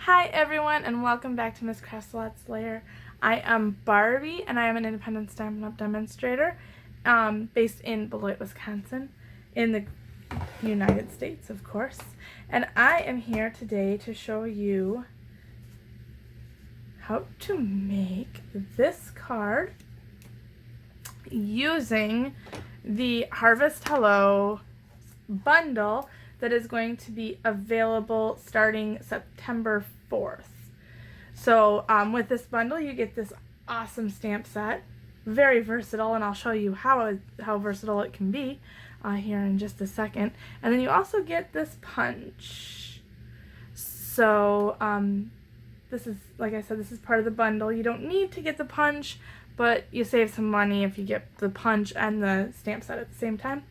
Hi everyone and welcome back to Miss Crafts-A-Lot's Lair. I am Barbie and I am an independent Stampin' Up! Demonstrator based in Beloit, Wisconsin in the United States, of course. And I am here today to show you how to make this card using the Harvest Hello bundle that is going to be available starting September 4th. So with this bundle you get this awesome stamp set, very versatile, and I'll show you how versatile it can be here in just a second. And then you also get this punch. So this is, like I said, this is part of the bundle. You don't need to get the punch, but you save some money if you get the punch and the stamp set at the same time.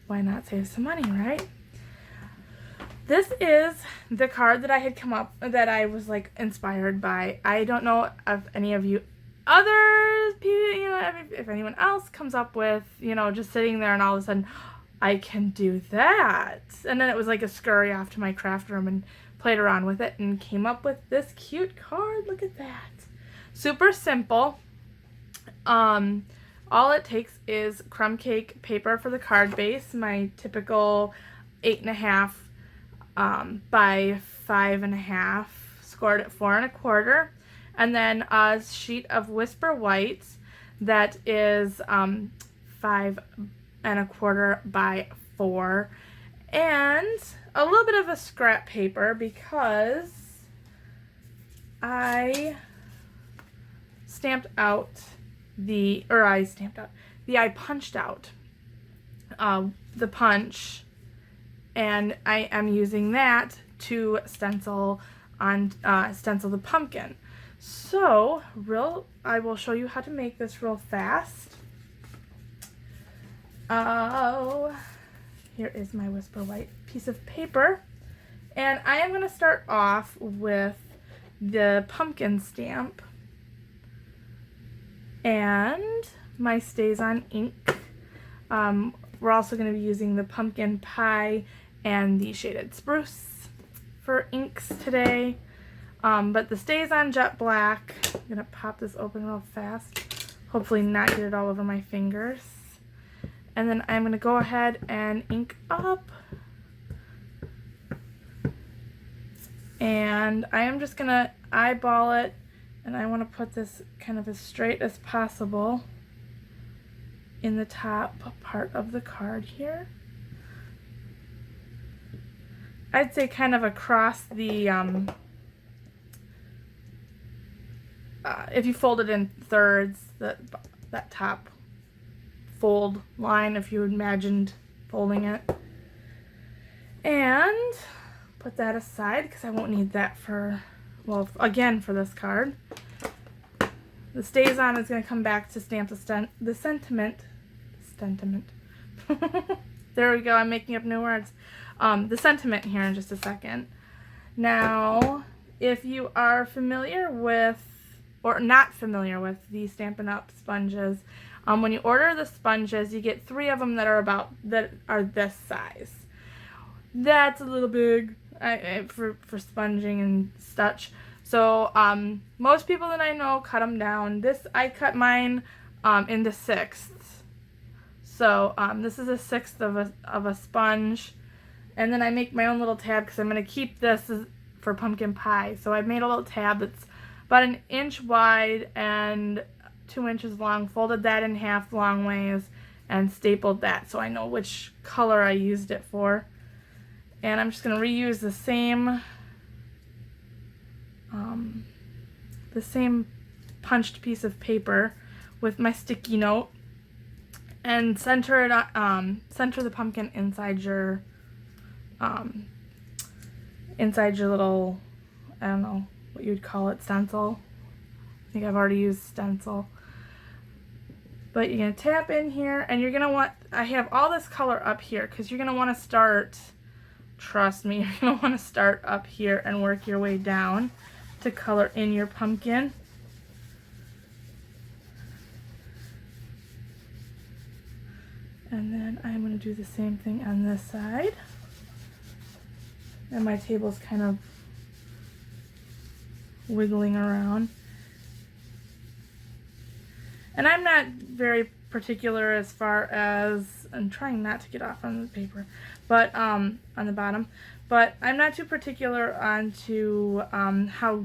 Why not save some money, right? This is the card that I had come up, that I was like inspired by. I don't know if any of you other people, if anyone else comes up with, just sitting there and all of a sudden, I can do that. And then it was like a scurry off to my craft room and played around with it and came up with this cute card. Look at that. Super simple. All it takes is crumb cake paper for the card base, my typical 8.5 by 5.5, scored at 4 1/4, and then a sheet of Whisper White that is 5 1/4 by 4, and a little bit of a scrap paper because I punched out the punch, and I am using that to stencil the pumpkin. So I will show you how to make this real fast. Oh, here is my Whisper White piece of paper, and I am going to start off with the pumpkin stamp and my Stays On ink. We're also going to be using the pumpkin pie and the shaded spruce for inks today. But the Stays On jet black, I'm going to pop this open real fast, hopefully not get it all over my fingers. And then I'm going to go ahead and ink up. And I am just going to eyeball it, and I want to put this kind of as straight as possible in the top part of the card here. I'd say kind of across the, if you fold it in thirds, that top fold line, if you imagined folding it. And put that aside because I won't need that for, well, again, for this card. The Stays On is going to come back to stamp the sentiment. There we go, I'm making up new words. The sentiment here in just a second. Now, if you are familiar with, or not familiar with, the Stampin' Up! Sponges, when you order the sponges, you get 3 of them that are this size. That's a little big for sponging and such. So most people that I know cut them down. I cut mine into 6ths. So this is a 1/6 of a sponge, and then I make my own little tab because I'm going to keep this for pumpkin pie. So I made a little tab that's about 1 inch wide and 2 inches long, folded that in half long ways, and stapled that so I know which color I used it for. And I'm just going to reuse the same punched piece of paper with my sticky note, and center the pumpkin inside your little, I don't know what you'd call it, stencil. I think I've already used stencil. But you're going to tap in here, and you're going to want, I have all this color up here because you're going to want to start, trust me, you're going to want to start up here and work your way down to color in your pumpkin. And then I'm going to do the same thing on this side. And my table's kind of wiggling around. And I'm not very particular as far as, I'm trying not to get off on the paper, but on the bottom, but I'm not too particular onto how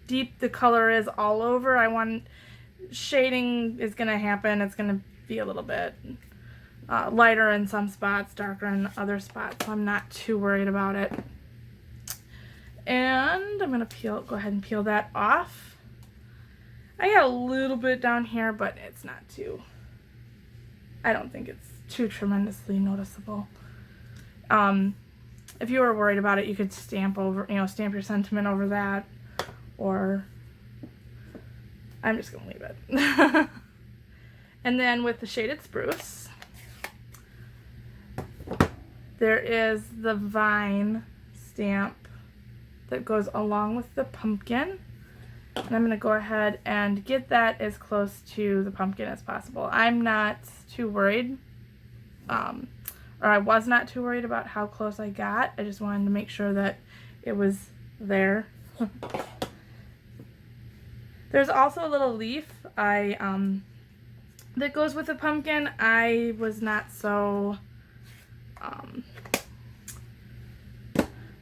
deep the color is all over. I want, shading is going to happen. It's going to be a little bit lighter in some spots, darker in other spots, so I'm not too worried about it. And I'm going to go ahead and peel that off. I got a little bit down here, but it's not too, I don't think it's too tremendously noticeable. If you were worried about it, you could stamp your sentiment over that, or I'm just going to leave it. And then with the shaded spruce, there is the vine stamp that goes along with the pumpkin. And I'm going to go ahead and get that as close to the pumpkin as possible. I'm not too worried, or I was not too worried about how close I got. I just wanted to make sure that it was there. There's also a little leaf that goes with the pumpkin. I was not so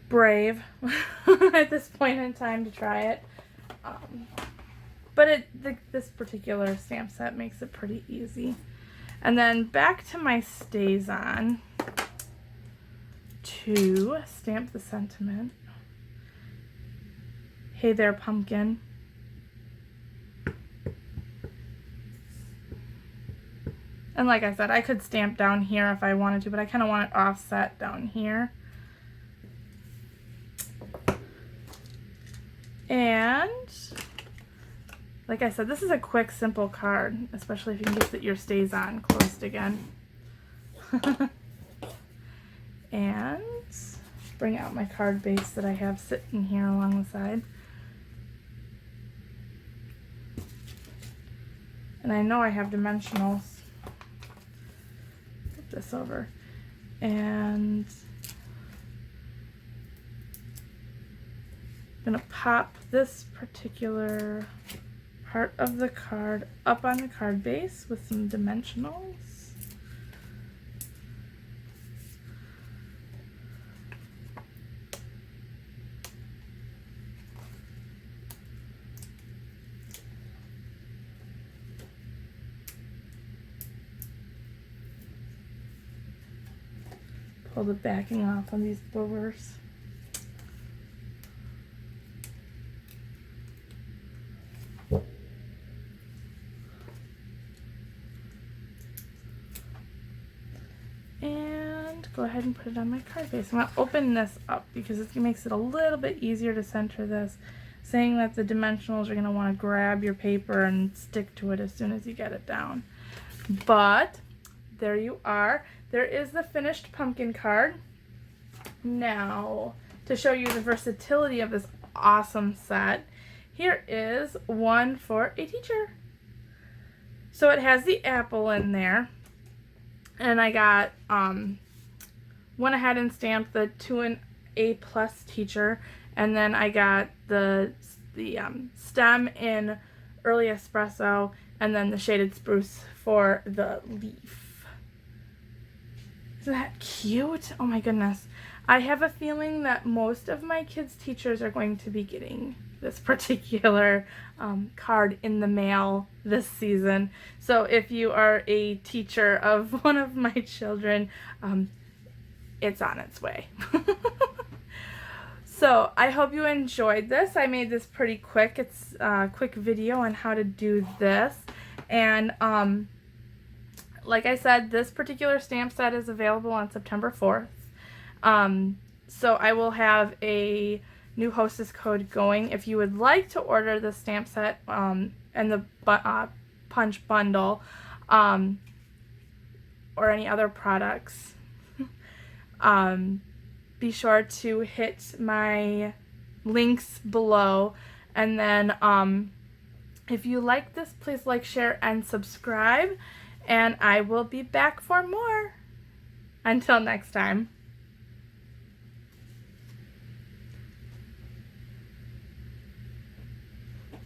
brave at this point in time to try it. But this particular stamp set makes it pretty easy. And then back to my StazOn to stamp the sentiment. Hey there, pumpkin. And like I said, I could stamp down here if I wanted to, but I kind of want it offset down here. And like I said, this is a quick, simple card, especially if you can get your StazOn closed again. And bring out my card base that I have sitting here along the side. And I know I have dimensionals. Flip this over. And I'm going to pop this particular part of the card up on the card base with some dimensionals. Pull the backing off on these bowers. And go ahead and put it on my card base. I'm going to open this up because it makes it a little bit easier to center this, saying that the dimensionals are going to want to grab your paper and stick to it as soon as you get it down. But there you are. There is the finished pumpkin card. Now, to show you the versatility of this awesome set, here is one for a teacher. So it has the apple in there. And I got, went ahead and stamped the to an A+ teacher. And then I got the stem in early espresso. And then the shaded spruce for the leaf. Isn't that cute? Oh my goodness. I have a feeling that most of my kids' teachers are going to be getting this particular card in the mail this season. So if you are a teacher of one of my children, it's on its way. So I hope you enjoyed this. I made this pretty quick. It's a quick video on how to do this. And like I said, this particular stamp set is available on September 4th. So I will have a new hostess code going. If you would like to order the stamp set and the punch bundle or any other products, be sure to hit my links below. And then if you like this, please like, share, and subscribe. And I will be back for more. Until next time.